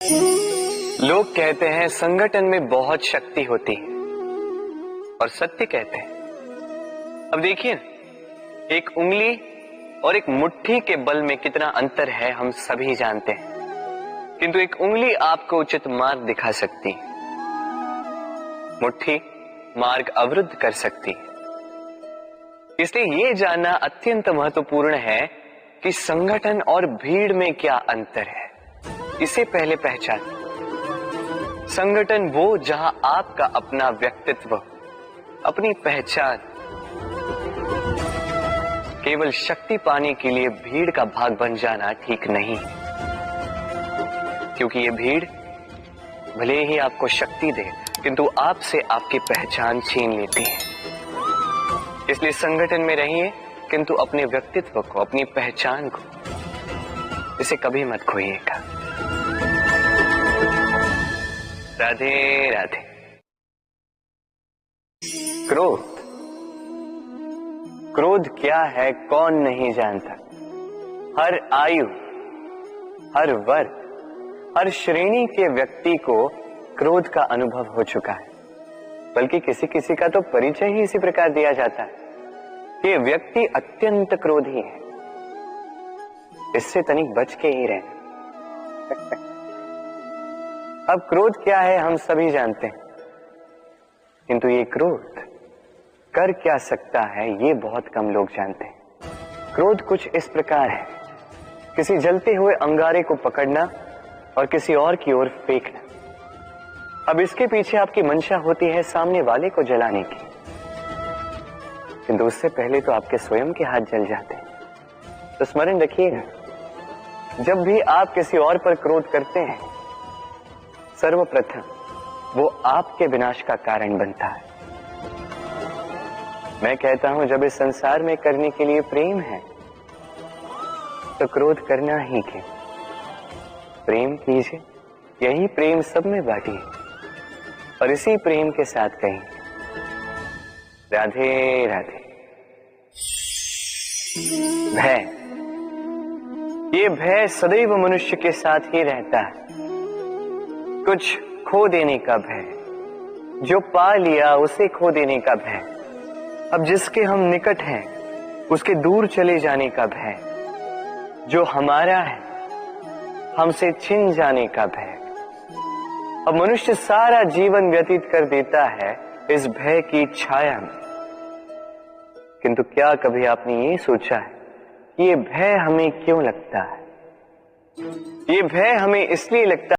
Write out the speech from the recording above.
लोग कहते हैं संगठन में बहुत शक्ति होती है और सत्य कहते हैं। अब देखिए, एक उंगली और एक मुट्ठी के बल में कितना अंतर है हम सभी जानते हैं, किंतु एक उंगली आपको उचित मार्ग दिखा सकती है, मुट्ठी मार्ग अवरुद्ध कर सकती है। इसलिए यह जानना अत्यंत महत्वपूर्ण है कि संगठन और भीड़ में क्या अंतर है। इसे पहले पहचान। संगठन वो जहां आपका अपना व्यक्तित्व, अपनी पहचान, केवल शक्ति पाने के लिए भीड़ का भाग बन जाना ठीक नहीं, क्योंकि ये भीड़ भले ही आपको शक्ति दे किंतु आपसे आपकी पहचान छीन लेती है। इसलिए संगठन में रहिए किंतु अपने व्यक्तित्व को, अपनी पहचान को, इसे कभी मत खोइएगा। राधे राधे। क्रोध, क्रोध क्या है कौन नहीं जानता। हर आयु, हर वर्ग, हर श्रेणी के व्यक्ति को क्रोध का अनुभव हो चुका है। बल्कि किसी किसी का तो परिचय ही इसी प्रकार दिया जाता है कि व्यक्ति अत्यंत क्रोधी है, इससे तनिक बच के ही रहना। अब क्रोध क्या है हम सभी जानते हैं, किंतु ये क्रोध कर क्या सकता है ये बहुत कम लोग जानते हैं। क्रोध कुछ इस प्रकार है, किसी जलते हुए अंगारे को पकड़ना और किसी और की ओर फेंकना। अब इसके पीछे आपकी मंशा होती है सामने वाले को जलाने की, किंतु उससे पहले तो आपके स्वयं के हाथ जल जाते हैं। तो स्मरण रखिएगा, जब भी आप किसी और पर क्रोध करते हैं, सर्वप्रथम वो आपके विनाश का कारण बनता है। मैं कहता हूं, जब इस संसार में करने के लिए प्रेम है तो क्रोध करना ही क्यों। प्रेम कीजिए, यही प्रेम सब में बांटिए और इसी प्रेम के साथ कहेंगे राधे राधे। भय, ये भय सदैव मनुष्य के साथ ही रहता है। कुछ खो देने का भय, जो पा लिया उसे खो देने का भय। अब जिसके हम निकट हैं उसके दूर चले जाने का भय, जो हमारा है हमसे छिन जाने का भय। अब मनुष्य सारा जीवन व्यतीत कर देता है इस भय की छाया में, किंतु क्या कभी आपने ये सोचा है कि ये भय हमें क्यों लगता है। ये भय हमें इसलिए लगता